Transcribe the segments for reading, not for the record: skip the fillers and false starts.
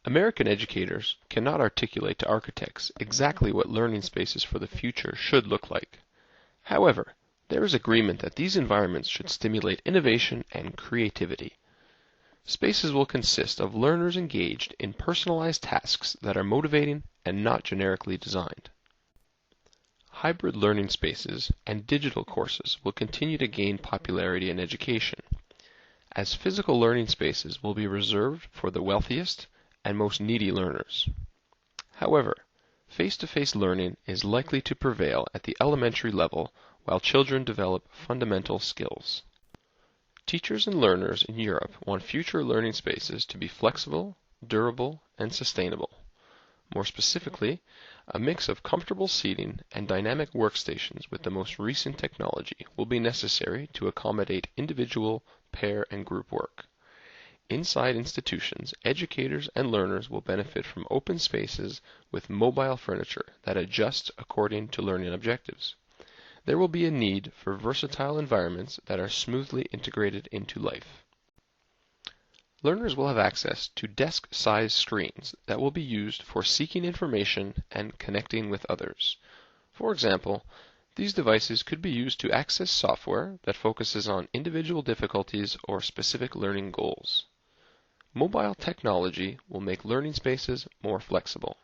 American educators cannot articulate to architects exactly what learning spaces for the future should look like. However, there is agreement that these environments should stimulate innovation and creativity. Spaces will consist of learners engaged in personalized tasks that are motivating and not generically designed. Hybrid learning spaces and digital courses will continue to gain popularity in education, as physical learning spaces will be reserved for the wealthiest and most needy learners. However, face-to-face learning is likely to prevail at the elementary level while children develop fundamental skills. Teachers and learners in Europe want future learning spaces to be flexible, durable, and sustainable. More specifically, a mix of comfortable seating and dynamic workstations with the most recent technology will be necessary to accommodate individual, pair, and group work. Inside institutions, educators and learners will benefit from open spaces with mobile furniture that adjusts according to learning objectives. There will be a need for versatile environments that are smoothly integrated into life. Learners will have access to desk-sized screens that will be used for seeking information and connecting with others. For example, these devices could be used to access software that focuses on individual difficulties or specific learning goals. Mobile technology will make learning spaces more flexible.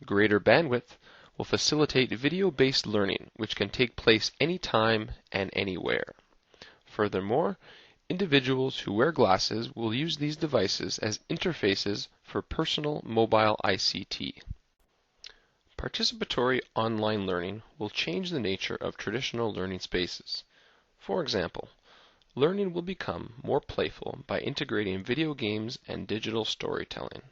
Greater bandwidth will facilitate video-based learning, which can take place anytime and anywhere. Furthermore, individuals who wear glasses will use these devices as interfaces for personal mobile ICT. Participatory online learning will change the nature of traditional learning spaces. For example, learning will become more playful by integrating video games and digital storytelling.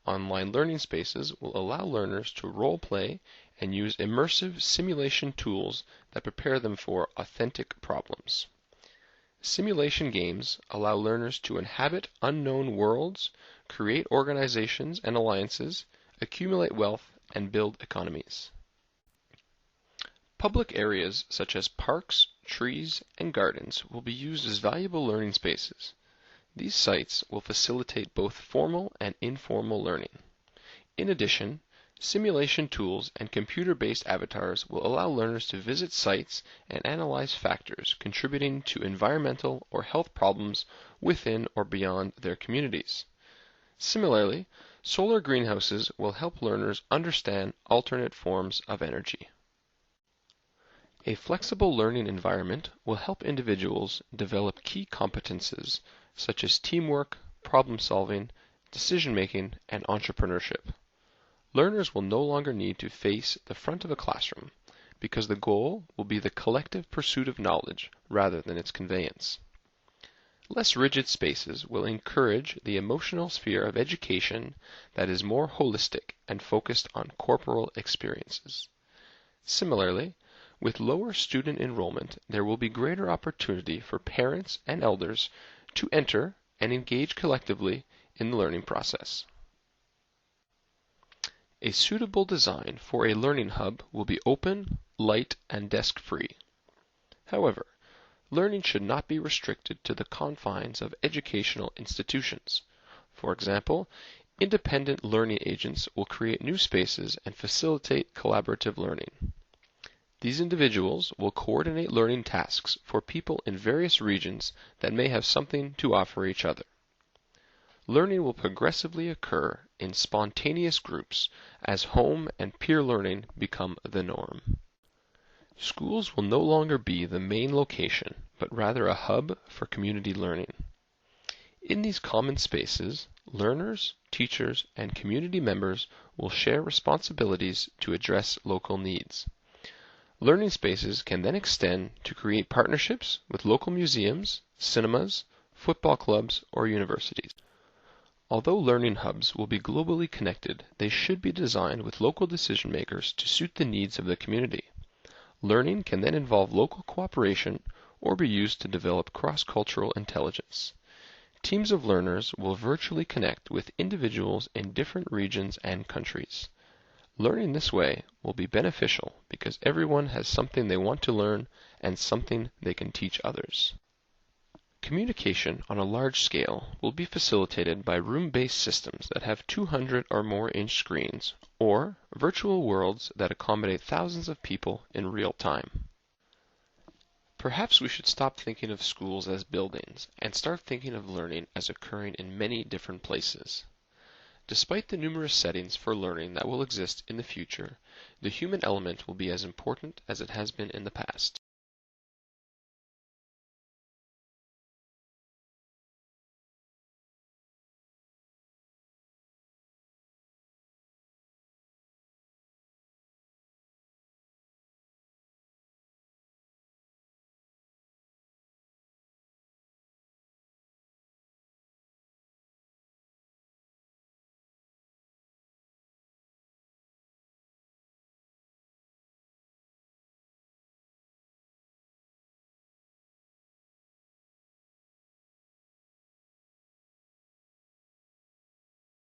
Online learning spaces will allow learners to role-play and use immersive simulation tools that prepare them for authentic problems. Simulation games allow learners to inhabit unknown worlds, create organizations and alliances, accumulate wealth, and build economies. Public areas such as parks, trees, and gardens will be used as valuable learning spaces. These sites will facilitate both formal and informal learning. In addition, simulation tools and computer-based avatars will allow learners to visit sites and analyze factors contributing to environmental or health problems within or beyond their communities. Similarly, solar greenhouses will help learners understand alternate forms of energy. A flexible learning environment will help individuals develop key competences such as teamwork, problem-solving, decision-making, and entrepreneurship. Learners will no longer need to face the front of a classroom because the goal will be the collective pursuit of knowledge rather than its conveyance. Less rigid spaces will encourage the emotional sphere of education that is more holistic and focused on corporal experiences. Similarly, with lower student enrollment, there will be greater opportunity for parents and elders to enter and engage collectively in the learning process. A suitable design for a learning hub will be open, light, and desk-free. However, learning should not be restricted to the confines of educational institutions. For example, independent learning agents will create new spaces and facilitate collaborative learning. These individuals will coordinate learning tasks for people in various regions that may have something to offer each other. Learning will progressively occur in spontaneous groups as home and peer learning become the norm. Schools will no longer be the main location, but rather a hub for community learning. In these common spaces, learners, teachers, and community members will share responsibilities to address local needs. Learning spaces can then extend to create partnerships with local museums, cinemas, football clubs, or universities. Although learning hubs will be globally connected, they should be designed with local decision makers to suit the needs of the community. Learning can then involve local cooperation or be used to develop cross-cultural intelligence. Teams of learners will virtually connect with individuals in different regions and countries. Learning this way will be beneficial because everyone has something they want to learn and something they can teach others. Communication on a large scale will be facilitated by room-based systems that have 200 or more inch screens, or virtual worlds that accommodate thousands of people in real time. Perhaps we should stop thinking of schools as buildings and start thinking of learning as occurring in many different places. Despite the numerous settings for learning that will exist in the future, the human element will be as important as it has been in the past.